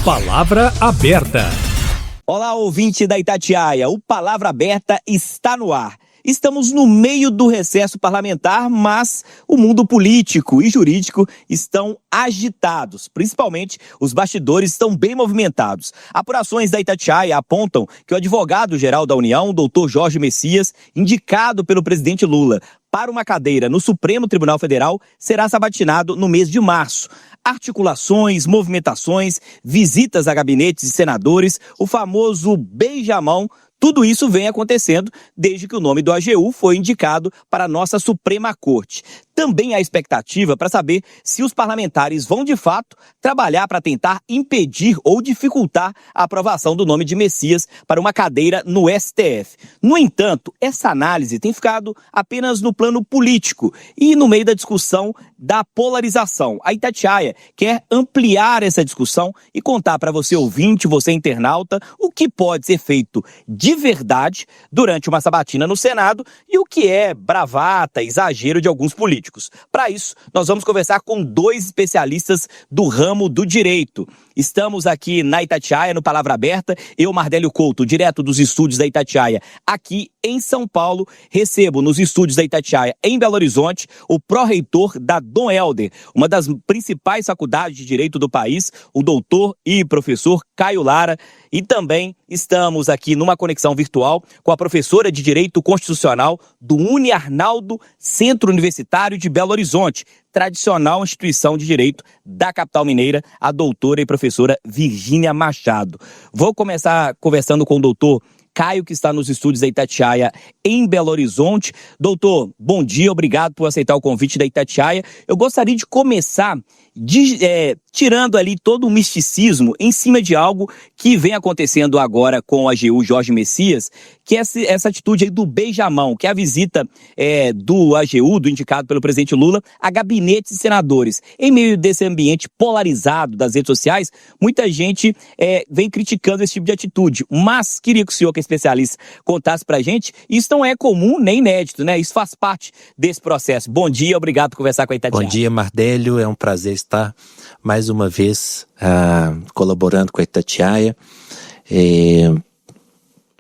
Palavra Aberta. Olá, ouvinte da Itatiaia, o Palavra Aberta está no ar. Estamos no meio do recesso parlamentar, mas o mundo político e jurídico estão agitados. Principalmente, os bastidores estão bem movimentados. Apurações da Itatiaia apontam que o advogado-geral da União, Dr. Jorge Messias, indicado pelo presidente Lula para uma cadeira no Supremo Tribunal Federal, será sabatinado no mês de março. Articulações, movimentações, visitas a gabinetes de senadores, o famoso beijamão, tudo isso vem acontecendo desde que o nome do AGU foi indicado para a nossa Suprema Corte. Também há expectativa para saber se os parlamentares vão, de fato, trabalhar para tentar impedir ou dificultar a aprovação do nome de Messias para uma cadeira no STF. No entanto, essa análise tem ficado apenas no plano político e no meio da discussão da polarização. A Itatiaia quer ampliar essa discussão e contar para você, ouvinte, você internauta, o que pode ser feito de verdade durante uma sabatina no Senado e o que é bravata, exagero de alguns políticos. Para isso, nós vamos conversar com dois especialistas do ramo do direito. Estamos aqui na Itatiaia, no Palavra Aberta. Eu, Mardélio Couto, direto dos estúdios da Itatiaia, aqui em São Paulo. Recebo nos estúdios da Itatiaia, em Belo Horizonte, o pró-reitor da Dom Helder, uma das principais faculdades de direito do país, o doutor e professor Caio Lara. E também estamos aqui numa conexão virtual com a professora de Direito Constitucional do UniArnaldo Centro Universitário de Belo Horizonte, tradicional instituição de direito da capital mineira, a doutora e professora Virgínia Machado. Vou começar conversando com o doutor Caio, que está nos estúdios da Itatiaia em Belo Horizonte. Doutor, bom dia, obrigado por aceitar o convite da Itatiaia. Eu gostaria de começar tirando ali todo o misticismo em cima de algo que vem acontecendo agora com o AGU Jorge Messias, que é essa atitude aí do beijamão, que é a visita do AGU, do indicado pelo presidente Lula, a gabinetes de senadores. Em meio desse ambiente polarizado das redes sociais, muita gente vem criticando esse tipo de atitude, mas queria que o senhor, que é especialista, contasse pra gente. Isso não é comum nem inédito, né? Isso faz parte desse processo. Bom dia, obrigado por conversar com a Itatiaia. Bom dia, Mardélio, é um prazer estar mais uma vez colaborando com a Itatiaia.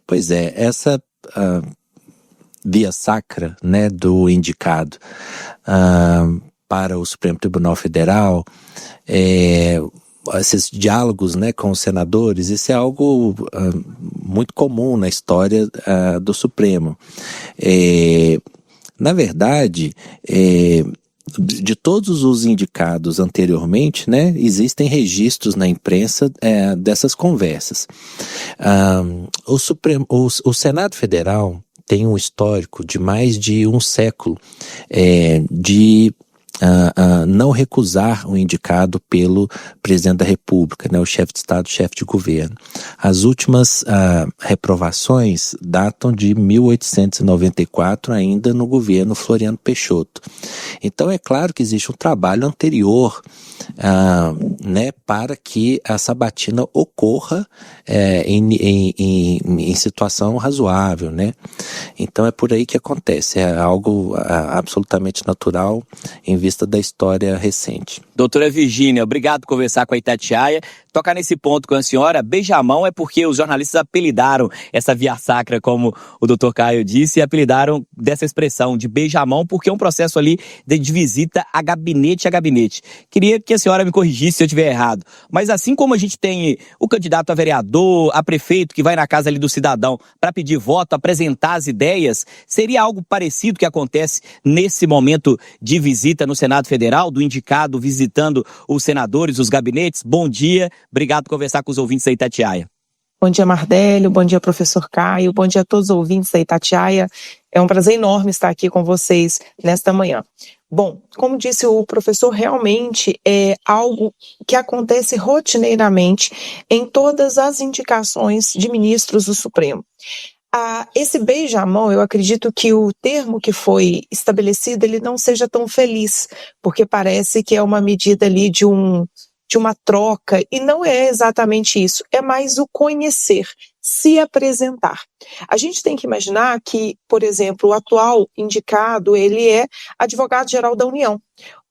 Pois é, essa via sacra, né, do indicado para o Supremo Tribunal Federal, esses diálogos, né, com os senadores, isso é algo muito comum na história do Supremo. Na verdade, de todos os indicados anteriormente, né, existem registros na imprensa dessas conversas. O Senado Federal tem um histórico de mais de um século de não recusar o indicado pelo presidente da República, né, o chefe de Estado, chefe de governo. As últimas reprovações datam de 1894, ainda no governo Floriano Peixoto. Então é claro que existe um trabalho anterior, né, para que a sabatina ocorra em situação razoável, né? Então é por aí que acontece, é algo absolutamente natural em vista da história recente. Doutora Virgínia, obrigado por conversar com a Itatiaia. Tocar nesse ponto com a senhora, beijamão é porque os jornalistas apelidaram essa via sacra, como o doutor Caio disse, e apelidaram dessa expressão de beijamão porque é um processo ali de visita a gabinete a gabinete. Queria que a senhora me corrigisse se eu estiver errado, mas assim como a gente tem o candidato a vereador, a prefeito, que vai na casa ali do cidadão para pedir voto, apresentar as ideias, seria algo parecido que acontece nesse momento de visita no Senado Federal, do indicado visitando os senadores, os gabinetes? Bom dia. Obrigado por conversar com os ouvintes da Itatiaia. Bom dia, Mardélio. Bom dia, professor Caio. Bom dia a todos os ouvintes da Itatiaia. É um prazer enorme estar aqui com vocês nesta manhã. Bom, como disse o professor, realmente é algo que acontece rotineiramente em todas as indicações de ministros do Supremo. Esse beijamão, eu acredito que o termo que foi estabelecido, ele não seja tão feliz, porque parece que é uma medida ali de uma troca, e não é exatamente isso, é mais o conhecer, se apresentar. A gente tem que imaginar que, por exemplo, o atual indicado, ele é advogado-geral da União.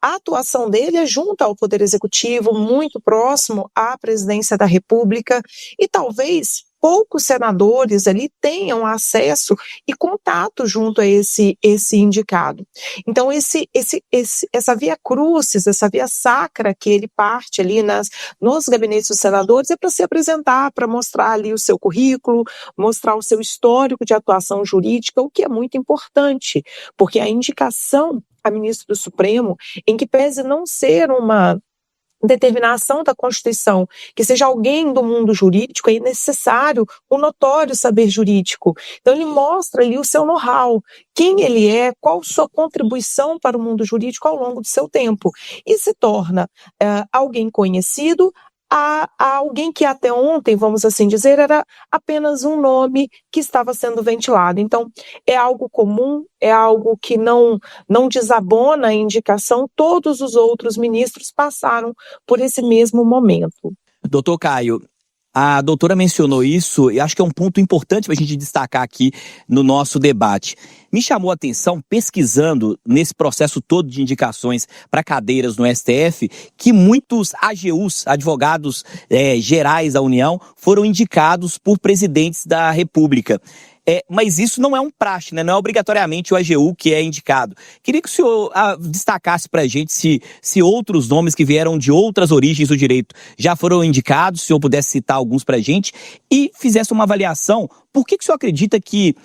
a atuação dele é junto ao Poder Executivo, muito próximo à Presidência da República, e talvez poucos senadores ali tenham acesso e contato junto a esse indicado. Então, essa via crucis, essa via sacra que ele parte ali nos gabinetes dos senadores é para se apresentar, para mostrar ali o seu currículo, mostrar o seu histórico de atuação jurídica, o que é muito importante, porque a indicação a ministro do Supremo, em que pese não ser uma determinação da Constituição, que seja alguém do mundo jurídico, é necessário um notório saber jurídico. Então ele mostra ali o seu know-how, quem ele é, qual sua contribuição para o mundo jurídico ao longo do seu tempo, e se torna alguém conhecido, a alguém que até ontem, vamos assim dizer, era apenas um nome que estava sendo ventilado. Então, é algo comum, é algo que não desabona a indicação, todos os outros ministros passaram por esse mesmo momento. Doutor Caio, a doutora mencionou isso e acho que é um ponto importante para a gente destacar aqui no nosso debate. Me chamou a atenção, pesquisando nesse processo todo de indicações para cadeiras no STF, que muitos AGUs, advogados gerais da União, foram indicados por presidentes da República. Mas isso não é um praxe, né? Não é obrigatoriamente o AGU que é indicado. Queria que o senhor destacasse para a gente se outros nomes que vieram de outras origens do direito já foram indicados, se o senhor pudesse citar alguns para a gente, e fizesse uma avaliação. Por que o senhor acredita que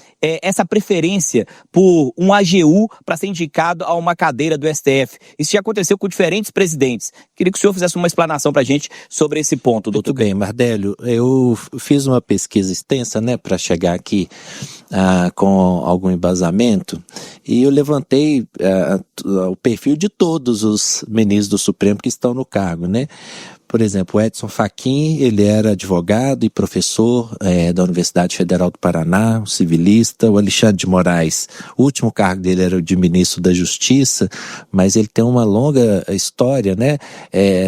essa preferência por um AGU para ser indicado a uma cadeira do STF? Isso já aconteceu com diferentes presidentes. Queria que o senhor fizesse uma explanação para a gente sobre esse ponto, doutor. Muito bem, Mardélio. Eu fiz uma pesquisa extensa, né, para chegar aqui com algum embasamento, e eu levantei o perfil de todos os ministros do Supremo que estão no cargo, né? Por exemplo, o Edson Fachin, ele era advogado e professor da Universidade Federal do Paraná, um civilista. O Alexandre de Moraes, o último cargo dele era o de ministro da Justiça, mas ele tem uma longa história, né,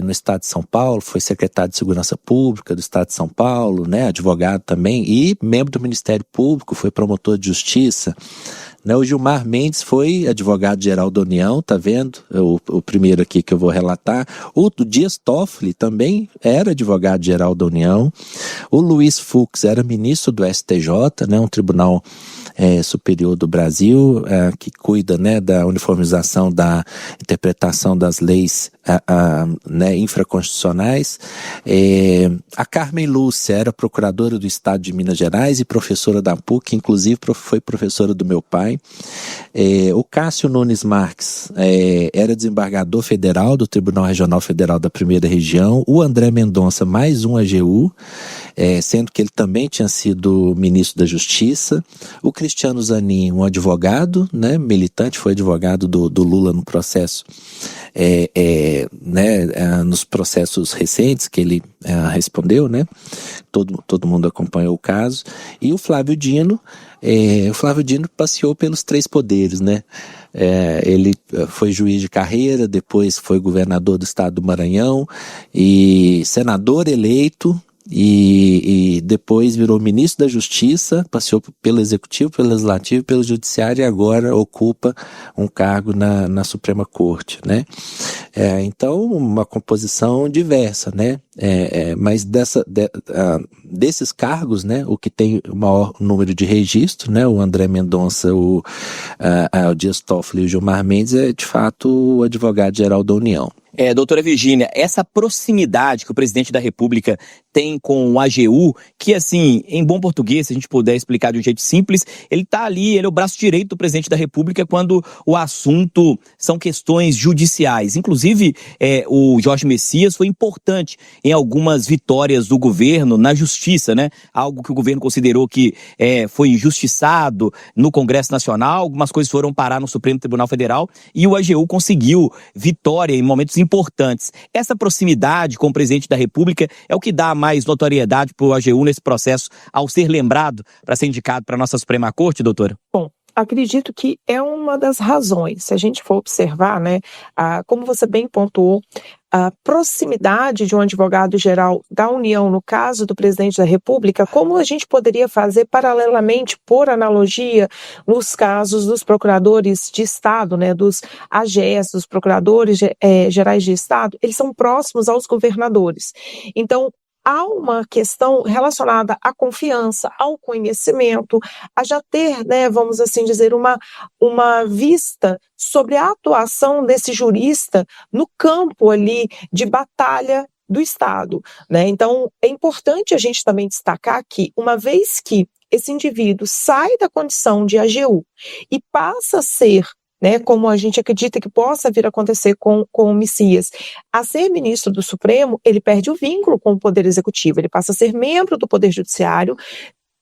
no Estado de São Paulo, foi secretário de Segurança Pública do Estado de São Paulo, né, advogado também, e membro do Ministério Público, foi promotor de Justiça. O Gilmar Mendes foi advogado-geral da União, tá vendo? O primeiro aqui que eu vou relatar. O Dias Toffoli também era advogado-geral da União. O Luiz Fux era ministro do STJ, né, um tribunal superior do Brasil, que cuida, né, da uniformização da interpretação das leis né, infraconstitucionais. A Carmen Lúcia era procuradora do Estado de Minas Gerais e professora da PUC, inclusive foi professora do meu pai. O Cássio Nunes Marques era desembargador federal do Tribunal Regional Federal da Primeira Região. O André Mendonça, mais um AGU, sendo que ele também tinha sido ministro da Justiça. O Cristiano Zanin, um advogado, né, militante, foi advogado do Lula no processo, nos processos recentes que ele respondeu, né? Todo mundo acompanhou o caso. E o Flávio Dino, passeou pelos três poderes, né? Ele foi juiz de carreira, depois foi governador do estado do Maranhão e senador eleito, e depois virou ministro da Justiça, passeou pelo Executivo, pelo Legislativo, pelo Judiciário e agora ocupa um cargo na Suprema Corte, né? Então, uma composição diversa, né? Mas desses cargos, né, o que tem o maior número de registro, né, o André Mendonça, o Dias Toffoli e o Gilmar Mendes, é de fato o advogado-geral da União. Doutora Virgínia, essa proximidade que o presidente da República tem com o AGU, que assim, em bom português, se a gente puder explicar de um jeito simples, ele tá ali, ele é o braço direito do presidente da República quando o assunto são questões judiciais. Inclusive, o Jorge Messias foi importante em algumas vitórias do governo na justiça, né? Algo que o governo considerou que foi injustiçado no Congresso Nacional, algumas coisas foram parar no Supremo Tribunal Federal e o AGU conseguiu vitória em momentos importantes. Essa proximidade com o presidente da República é o que dá mais notoriedade para o AGU nesse processo ao ser lembrado para ser indicado para a nossa Suprema Corte, doutora? Bom, acredito que é uma das razões. Se a gente for observar, né, como você bem pontuou, a proximidade de um advogado-geral da União, no caso do presidente da República, como a gente poderia fazer paralelamente, por analogia, nos casos dos procuradores de Estado, né, dos AGs, dos procuradores gerais de Estado, eles são próximos aos governadores. Então, há uma questão relacionada à confiança, ao conhecimento, a já ter, né, vamos assim dizer, uma vista sobre a atuação desse jurista no campo ali de batalha do Estado, né? Então, é importante a gente também destacar que, uma vez que esse indivíduo sai da condição de AGU e passa a ser, né, como a gente acredita que possa vir a acontecer com o Messias, a ser ministro do Supremo, ele perde o vínculo com o Poder Executivo, ele passa a ser membro do Poder Judiciário,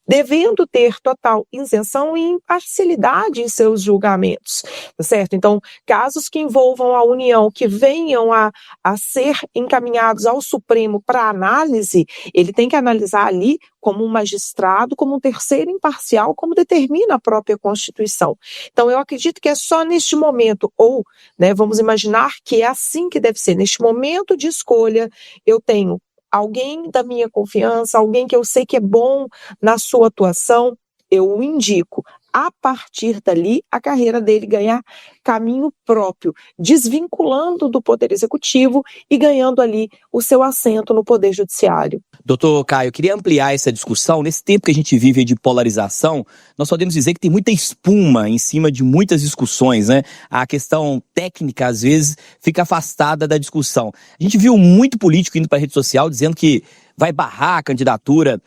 devendo ter total isenção e imparcialidade em seus julgamentos, tá certo? Então, casos que envolvam a União, que venham a ser encaminhados ao Supremo para análise, ele tem que analisar ali como um magistrado, como um terceiro imparcial, como determina a própria Constituição. Então, eu acredito que é só neste momento, ou, né, vamos imaginar que é assim que deve ser, neste momento de escolha, eu tenho alguém da minha confiança, alguém que eu sei que é bom na sua atuação, eu o indico. A partir dali, a carreira dele ganhar caminho próprio, desvinculando do Poder Executivo e ganhando ali o seu assento no Poder Judiciário. Doutor Caio, eu queria ampliar essa discussão. Nesse tempo que a gente vive de polarização, nós podemos dizer que tem muita espuma em cima de muitas discussões, né? A questão técnica, às vezes, fica afastada da discussão. A gente viu muito político indo para a rede social dizendo que vai barrar a candidatura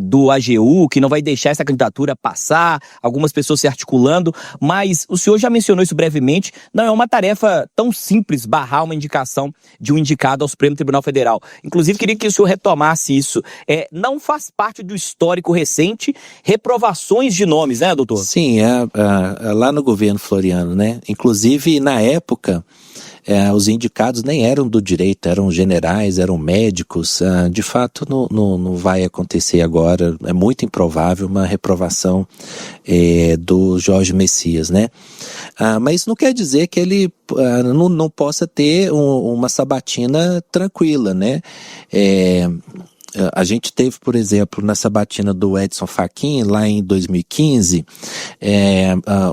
do AGU, que não vai deixar essa candidatura passar, algumas pessoas se articulando, mas o senhor já mencionou isso brevemente, não é uma tarefa tão simples barrar uma indicação de um indicado ao Supremo Tribunal Federal. Inclusive, queria que o senhor retomasse isso. Não faz parte do histórico recente reprovações de nomes, né, doutor? Sim, lá no governo Floriano, né? Inclusive, na época, os indicados nem eram do direito, eram generais, eram médicos. De fato, não vai acontecer agora, é muito improvável uma reprovação do Jorge Messias, né? Mas não quer dizer que ele não possa ter uma sabatina tranquila, né? A gente teve, por exemplo, na sabatina do Edson Fachin, lá em 2015,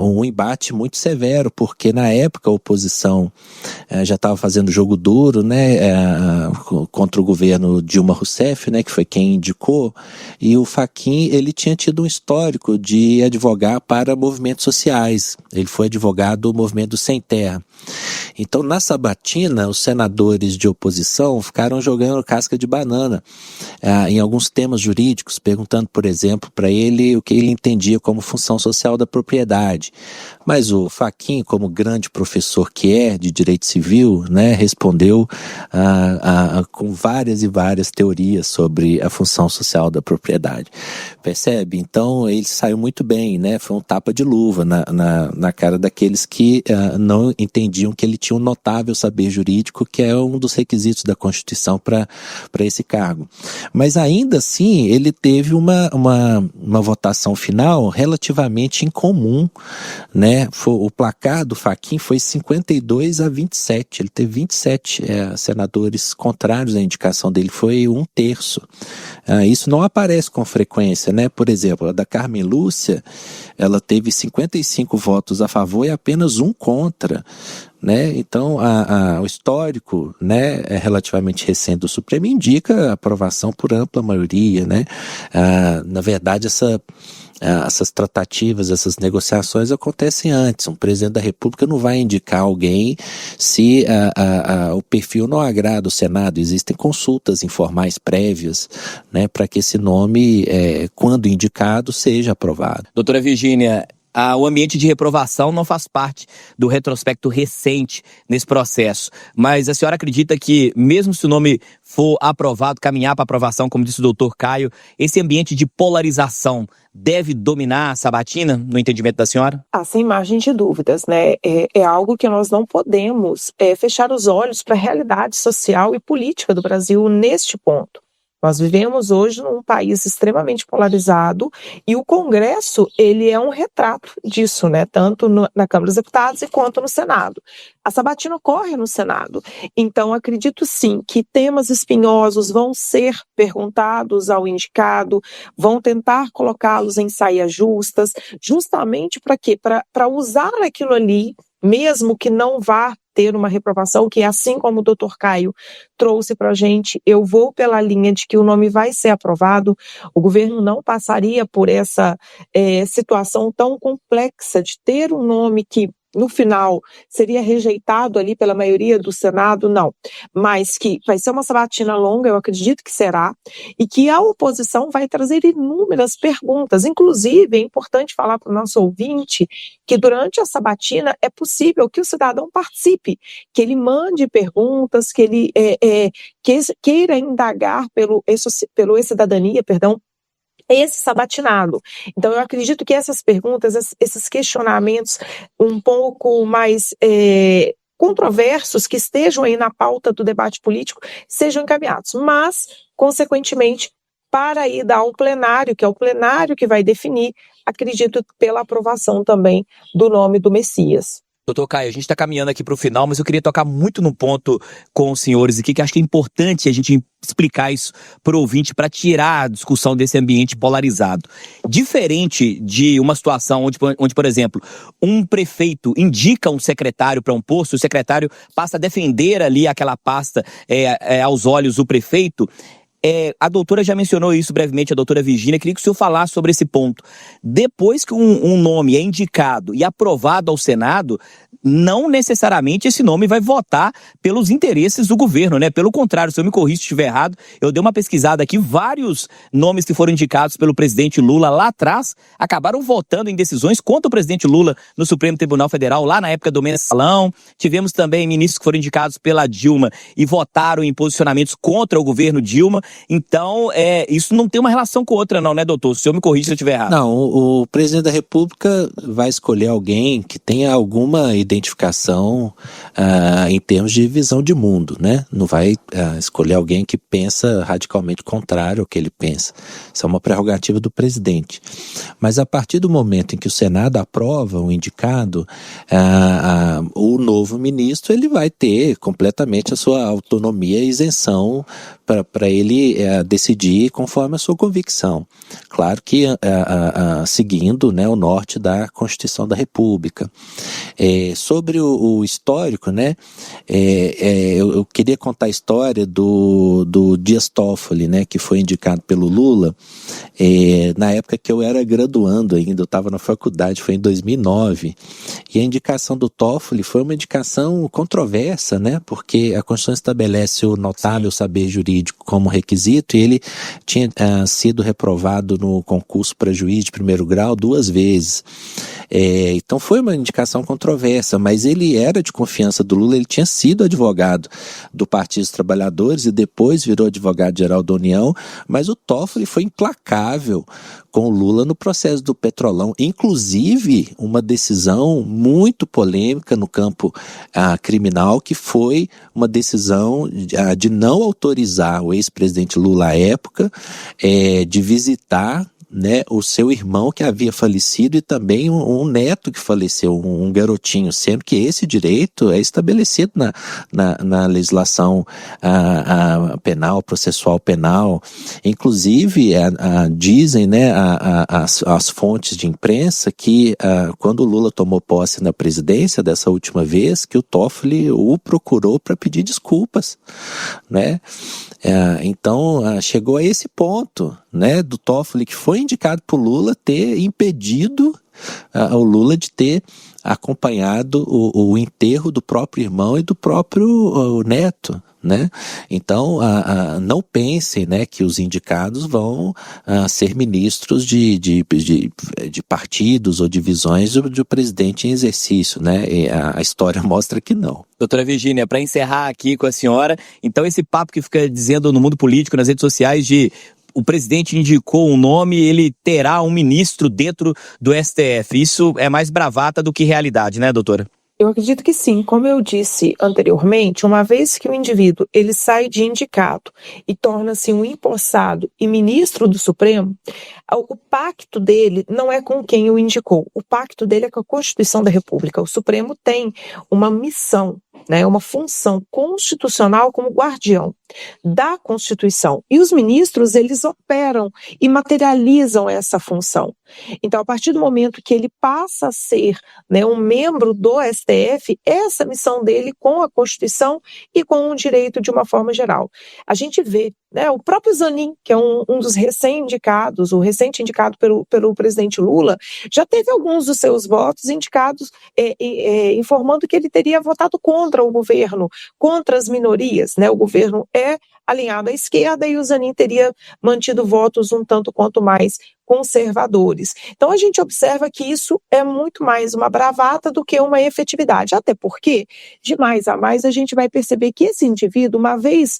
um embate muito severo, porque na época a oposição já estava fazendo jogo duro, né, contra o governo Dilma Rousseff, né, que foi quem indicou, e o Fachin, ele tinha tido um histórico de advogar para movimentos sociais. Ele foi advogado do movimento Sem Terra. Então, na sabatina, os senadores de oposição ficaram jogando casca de banana em alguns temas jurídicos, perguntando, por exemplo, para ele o que ele entendia como função social da propriedade. Mas o Fachin, como grande professor que é de direito civil, né, respondeu com várias e várias teorias sobre a função social da propriedade. Percebe? Então, ele saiu muito bem, né? Foi um tapa de luva na cara daqueles que não entendiam que ele tinha um notável saber jurídico, que é um dos requisitos da Constituição para esse cargo. Mas ainda assim, ele teve uma votação final relativamente incomum, né? O placar do Fachin foi 52-27, ele teve 27 senadores contrários à indicação dele, foi 1/3. Isso não aparece com frequência, né? Por exemplo, a da Carmen Lúcia, ela teve 55 votos a favor e apenas 1 contra, né? Então, o histórico, né, relativamente recente do Supremo indica a aprovação por ampla maioria, né? Na verdade, essas tratativas, essas negociações acontecem antes. Um presidente da República não vai indicar alguém se o perfil não agrada o Senado. Existem consultas informais prévias, né, para que esse nome, quando indicado, seja aprovado. Doutora Virgínia, o ambiente de reprovação não faz parte do retrospecto recente nesse processo, mas a senhora acredita que, mesmo se o nome for aprovado, caminhar para aprovação, como disse o doutor Caio, esse ambiente de polarização deve dominar a sabatina, no entendimento da senhora? Sem margem de dúvidas, né? É algo que nós não podemos fechar os olhos para a realidade social e política do Brasil neste ponto. Nós vivemos hoje num país extremamente polarizado e o Congresso, ele é um retrato disso, né? Tanto na Câmara dos Deputados quanto no Senado. A sabatina ocorre no Senado. Então, acredito sim que temas espinhosos vão ser perguntados ao indicado, vão tentar colocá-los em saias justas, justamente para quê? Para usar aquilo ali, mesmo que não vá ter uma reprovação, que assim como o doutor Caio trouxe para a gente, eu vou pela linha de que o nome vai ser aprovado, o governo não passaria por essa situação tão complexa de ter um nome que no final seria rejeitado ali pela maioria do Senado, não, mas que vai ser uma sabatina longa, eu acredito que será, e que a oposição vai trazer inúmeras perguntas, inclusive é importante falar para o nosso ouvinte que durante a sabatina é possível que o cidadão participe, que ele mande perguntas, que ele queira indagar pelo E-Cidadania, esse sabatinado. Então, eu acredito que essas perguntas, esses questionamentos um pouco mais controversos, que estejam aí na pauta do debate político, sejam encaminhados. Mas, consequentemente, para a ida ao plenário, que é o plenário que vai definir, acredito pela aprovação também do nome do Messias. Doutor Caio, a gente está caminhando aqui para o final, mas eu queria tocar muito num ponto com os senhores aqui, que acho que é importante a gente explicar isso para o ouvinte, para tirar a discussão desse ambiente polarizado. Diferente de uma situação onde, por exemplo, um prefeito indica um secretário para um posto, o secretário passa a defender ali aquela pasta aos olhos do prefeito. A doutora já mencionou isso brevemente, a doutora Virgínia, queria que o senhor falasse sobre esse ponto. Depois que um nome é indicado e aprovado ao Senado, não necessariamente esse nome vai votar pelos interesses do governo, né? Pelo contrário, se eu me corrijo se estiver errado, eu dei uma pesquisada aqui, vários nomes que foram indicados pelo presidente Lula lá atrás acabaram votando em decisões contra o presidente Lula no Supremo Tribunal Federal, lá na época do Mensalão. Tivemos também ministros que foram indicados pela Dilma e votaram em posicionamentos contra o governo Dilma. Então, isso não tem uma relação com outra não, né, doutor? Se eu me corrijo se eu estiver errado. Não, o presidente da República vai escolher alguém que tenha alguma identificação em termos de visão de mundo, né? Não vai escolher alguém que pensa radicalmente contrário ao que ele pensa. Isso é uma prerrogativa do presidente. Mas a partir do momento em que o Senado aprova um indicado, o novo ministro ele vai ter completamente a sua autonomia e isenção para ele decidir conforme a sua convicção. Claro que seguindo, né, o norte da Constituição da República. Sobre o histórico, né, eu queria contar a história do Dias Toffoli, né, que foi indicado pelo Lula, na época que eu era graduando ainda, eu estava na faculdade, foi em 2009, e a indicação do Toffoli foi uma indicação controversa, né, porque a Constituição estabelece o notável saber jurídico como requisito, e ele tinha sido reprovado no concurso para juiz de primeiro grau 2 vezes. Então foi uma indicação controversa, mas ele era de confiança do Lula, ele tinha sido advogado do Partido dos Trabalhadores e depois virou advogado-geral da União, mas o Toffoli foi implacável com o Lula no processo do Petrolão, inclusive uma decisão muito polêmica no campo criminal, que foi uma decisão de não autorizar o ex-presidente Lula à época de visitar, né, o seu irmão que havia falecido e também um neto que faleceu, um garotinho, sendo que esse direito é estabelecido na legislação penal, processual penal. Inclusive, dizem, né, as fontes de imprensa que quando o Lula tomou posse na presidência dessa última vez, que o Toffoli o procurou para pedir desculpas, né? Então, chegou a esse ponto, né, do Toffoli, que foi indicado por Lula, ter impedido o Lula de ter acompanhado o enterro do próprio irmão e do próprio neto, né? Então, não pensem, né, que os indicados vão ser ministros de partidos ou divisões do presidente em exercício, né? E a história mostra que não. Doutora Virgínia, para encerrar aqui com a senhora, então esse papo que fica dizendo no mundo político, nas redes sociais, de o presidente indicou um nome, ele terá um ministro dentro do STF. Isso é mais bravata do que realidade, né, doutora? Eu acredito que sim. Como eu disse anteriormente, uma vez que o indivíduo ele sai de indicado e torna-se um empossado e ministro do Supremo, o pacto dele não é com quem o indicou. O pacto dele é com a Constituição da República. O Supremo tem uma missão, né, uma função constitucional como guardião da Constituição. E os ministros, eles operam e materializam essa função. Então, a partir do momento que ele passa a ser, né, um membro do STF, essa missão dele com a Constituição e com o direito de uma forma geral. A gente vê, né, o próprio Zanin, que é um dos recém-indicados, o recente indicado pelo presidente Lula, já teve alguns dos seus votos indicados, informando que ele teria votado contra o governo, contra as minorias, né? O governo é alinhado à esquerda e o Zanin teria mantido votos um tanto quanto mais conservadores. Então a gente observa que isso é muito mais uma bravata do que uma efetividade, até porque, de mais a mais, a gente vai perceber que esse indivíduo, uma vez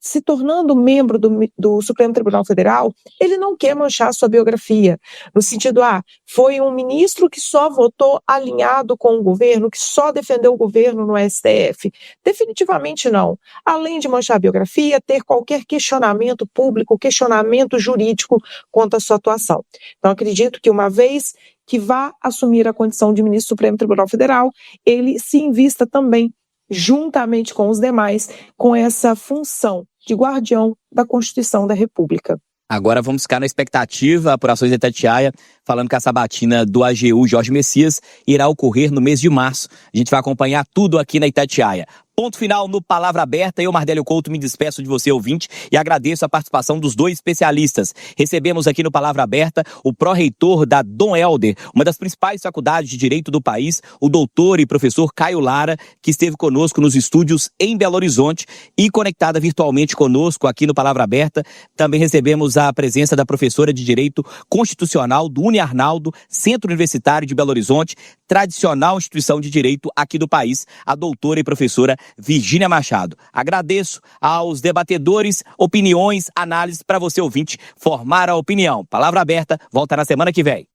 se tornando membro do Supremo Tribunal Federal, ele não quer manchar sua biografia, no sentido, foi um ministro que só votou alinhado com o governo, que só defendeu o governo no STF. Definitivamente não. Além de manchar a biografia, ter qualquer questionamento público, questionamento jurídico quanto à sua atuação. Então, acredito que uma vez que vá assumir a condição de ministro do Supremo Tribunal Federal, ele se invista também, juntamente com os demais, com essa função de guardião da Constituição da República. Agora vamos ficar na expectativa, apurações da Itatiaia, falando que a sabatina do AGU Jorge Messias irá ocorrer no mês de março. A gente vai acompanhar tudo aqui na Itatiaia. Ponto final no Palavra Aberta. Eu, Mardélio Couto, me despeço de você, ouvinte, e agradeço a participação dos dois especialistas. Recebemos aqui no Palavra Aberta o pró-reitor da Dom Helder, uma das principais faculdades de direito do país, o doutor e professor Caio Lara, que esteve conosco nos estúdios em Belo Horizonte e conectada virtualmente conosco aqui no Palavra Aberta. Também recebemos a presença da professora de Direito Constitucional do Uniarnaldo, Centro Universitário de Belo Horizonte, tradicional instituição de direito aqui do país, a doutora e professora Virgínia Machado. Agradeço aos debatedores, opiniões, análises para você, ouvinte, formar a opinião. Palavra Aberta, volta na semana que vem.